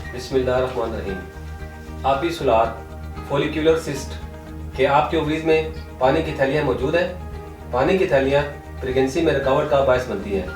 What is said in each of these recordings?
बिस्मिल्लाहिर्रहमानिर्रहीम। आपकी सुलात follicular cyst के आपके ओवरीज में पानी की थैलियाँ मौजूद हैं। पानी की थैलियाँ प्रेगनेंसी में रुकावट का बायस बनती हैं।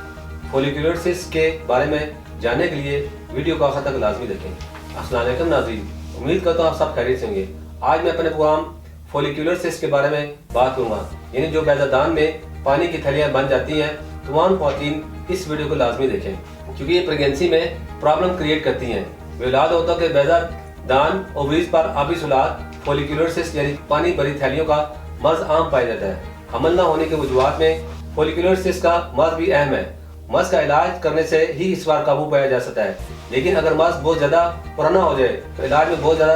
फोलिकुलर सिस्ट के बारे में जानने के लिए वीडियो को आखिर तक लाजमी देखें। अस्सलाम वालेकुम नाज़रीन, उम्मीद करता हूँ आप सब खैरियत से होंगे। आज मैं अपने प्रोग्राम फोलिकुलर सिस्ट के बारे में बात करूँगा, यानी जो बैज़ादान में पानी की थैलियाँ बन जाती हैं। तमाम ख़वातीन इस वीडियो को लाजमी देखें, क्योंकि ये प्रेगनेंसी में प्रॉब्लम क्रिएट करती हैं। विलाद होता है कि बैज़ादान ओवरीज पर आबी सुलात फोलिकुलर सिस्ट यानी पानी भरी थैलियों का मर्ज आम पाया जाता है। हमल न होने के वजूहात में फोलिकुलर सिस्ट का मर्ज भी अहम है। मर्ज का इलाज करने से ही इस बार काबू पाया जा सकता है, लेकिन अगर मर्ज बहुत ज़्यादा पुराना हो जाए तो इलाज में बहुत ज़्यादा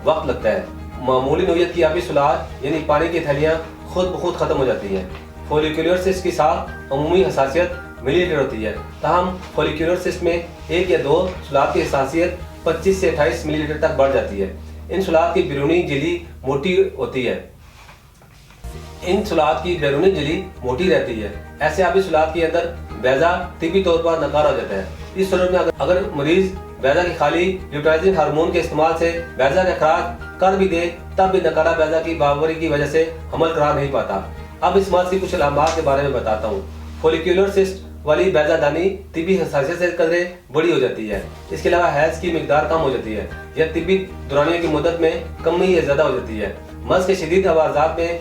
वक्त लगता है। मामूली नौयत की आबी सुलात यानी पानी की थैलियाँ खुद ब खुद ख़त्म हो जाती हैं। फोलिकुलर सिस्ट की साथ अमूमी हसासियत मिलीलीटर होती है, ताहम फोलिकुलर सिस्ट में एक या दो सुलात की हसासियत 25 से 28 मिलीलीटर तक बढ़ जाती है। इन सुलात की बैरूनी झिल्ली मोटी होती है। इन सुलात की बैरूनी झिल्ली मोटी रहती है। ऐसे आबी सुलात के अंदर बैज़ा तिबी तौर पर नकारा हो जाता है। इस सूरत में अगर मरीज बैज़ा की खाली ल्यूटाइजिंग हार्मोन के इस्तेमाल से बैज़ा का खराज कर भी दे, तब भी नकारा बैज़ा की बावरी की वजह से हमल करा नहीं पाता। अब इस मर्ज की कुछ अलामात के बारे में बताता हूँ। फोलिकुलर सिस्ट वाली बैज़ादानी तिबी हसासियत से कदरें बड़ी हो जाती है। इसके अलावा हैज़ की मिकदार कम हो जाती है या तिबी दौरानियों की मुद्दत में कमी या ज़्यादा हो जाती है। मर्ज के शदीद आवाज़ात में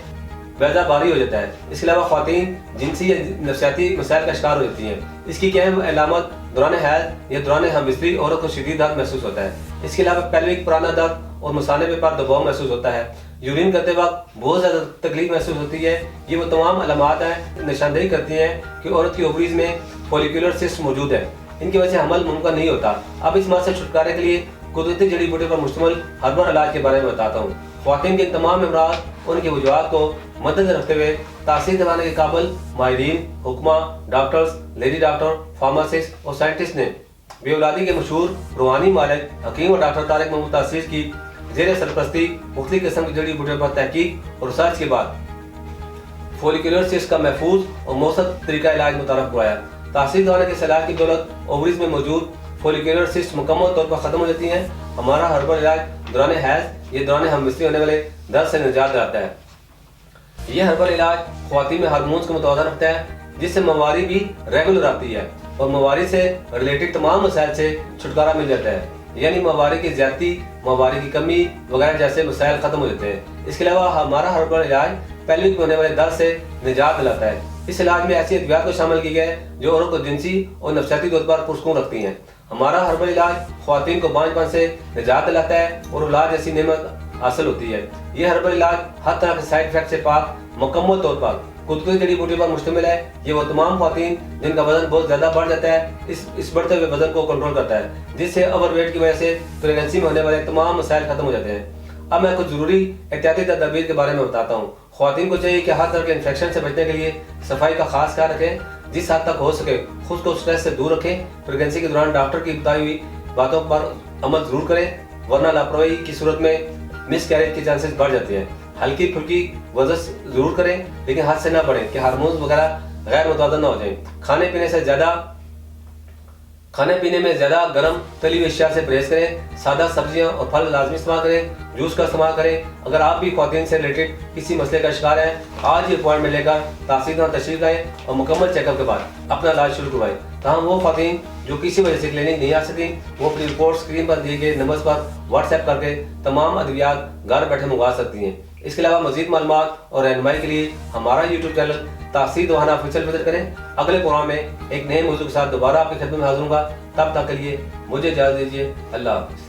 बैज़ा भारी हो जाता है। इसके अलावा ख़वातीन जिनसी या नफसियाती मसाइल का शिकार हो जाती हैं। इसकी अहम अलामत दौरान हैज़ या दौरान हमबिस्तरी औरत को शदीद दर्द महसूस होता है। इसके अलावा पेल्विक पुराना दर्द और मसाने पर दबाव महसूस होता है। यूरिन करते वक्त बहुत ज़्यादा तकलीफ महसूस होती है। ये वो तमाम अलामात हैं, निशानदेही करती हैं कि औरत की ओवरीज में फोलिकुलर सिस्ट मौजूद है। इनकी वजह से हमल मुमकिन नहीं होता। अब इस मर्ज से छुटकारे के लिए कुदरती जड़ी बूटी पर मुश्तमिल हर्बल इलाज के बारे में बताता हूँ। ख़वातीन के तमाम अमराज उनकी वजूहात को मद्देनजर रखते हुए तासीर दिलाने के काबिल माहिरीन, हुक्मा, डॉक्टर्स, लेडी डॉक्टर, फार्मासिस्ट और साइंटिस्ट ने बेऔलादी के मशहूर रूहानी मालिक हकीम और डॉक्टर तारिक महमूद तासीर की ज़ेर सरपरस्ती मुख्तलिफ किस्म की जड़ी बूटियों पर तहकीक और रिसर्च के बाद फोलिकुलर सिस्ट का महफूज और मौसर तरीका इलाज मुतारफ हुआ है। तासीर दिलाने की सलाह की दौलत ओवरीज में मौजूद फोलिकुलर सिस्ट मुकम्मल तौर पर ख़त्म हो जाती हैं। हमारा हर्बल इलाज दौरान हैज़ या दौरान हमबिस्तरी होने वाले दर्द से निजात दिलाता है। यह हर्बल इलाज ख़वातीन में हार्मोन्स को मुतवाज़न रखता है, जिससे मवारी भी रेगुलर आती है और मवारी से रिलेटेड तमाम मसाइल से छुटकारा मिल जाता है, यानी मवारी की ज्यादती, मवारी की कमी वगैरह जैसे मसाइल खत्म हो जाते हैं। इसके अलावा हमारा हर्बल इलाज पेल्विक में होने वाले दर्द से निजात दिलाता है। इस इलाज में ऐसी अद्वियात को शामिल की गया है जो औरत को जिनसी और नफसियाती तौर पर पुरसकून रखती हैं। हमारा हर्बल इलाज ख़वातीन को बांझपन से निजात दिलाता है और औलाद जैसी नेमत हासिल होती है। यह हर्बल इलाज हर तरह के साइड इफेक्ट से पाक मुकम्मल तौर पर कुदरती जड़ी बूटी पर मुश्तमिल है। ये वो तमाम ख़वातीन जिनका वजन बहुत ज़्यादा बढ़ जाता है, इस बढ़ते हुए वजन को कंट्रोल करता है, जिससे ओवरवेट की वजह से प्रेगनेंसी में होने वाले तमाम मसाइल खत्म हो जाते हैं। अब मैं कुछ ज़रूरी एहतियाती तदबीर के बारे में बताता हूँ। ख़वातीन को चाहिए कि हर तरह के इन्फेक्शन से बचने के लिए सफाई का खास ख्याल रखें। जिस हद तक हो सके खुद को स्ट्रेस से दूर रखें। प्रेगनेंसी के दौरान डॉक्टर की बताई हुई बातों पर अमल ज़रूर करें, वरना लापरवाही की सूरत में मिसकैरेज के चांसेस बढ़ जाते हैं। हल्की फुल्की वर्जिश ज़रूर करें, लेकिन हद से ना बढ़ें कि हार्मोन्स वगैरह गैर मुतवाज़न ना हो जाएं। खाने पीने में ज़्यादा गर्म तली हुई अशिया से परहेज करें। सादा सब्जियां और फल लाजमी इस्तेमाल करें। जूस का इस्तेमाल करें। अगर आप भी ख़वातीन से रिलेटेड किसी मसले का शिकार हैं, आज ही अपॉइंटमेंट लेकर तासीर तशरीफ लाएं और मुकम्मल चेकअप के बाद अपना इलाज शुरू करवाएं। तमाम वो ख़वातीन जो किसी वजह से क्लिनिक नहीं आ सकें, वो अपनी रिपोर्ट स्क्रीन पर दिए गए नंबर पर व्हाट्सएप करके तमाम अद्वियात घर बैठे मंगवा सकती हैं। इसके अलावा मज़ीद मालूमात और रहनुमाई के लिए हमारा यूट्यूब चैनल तासीर दवाना ऑफिशियल विजिट करें। अगले प्रोग्राम में एक नए मौजूद के साथ दोबारा आपकी खिदमत में हाजिर होऊंगा। तब तक के लिए मुझे इजाज़त दीजिए। अल्लाह हाफ़िज़।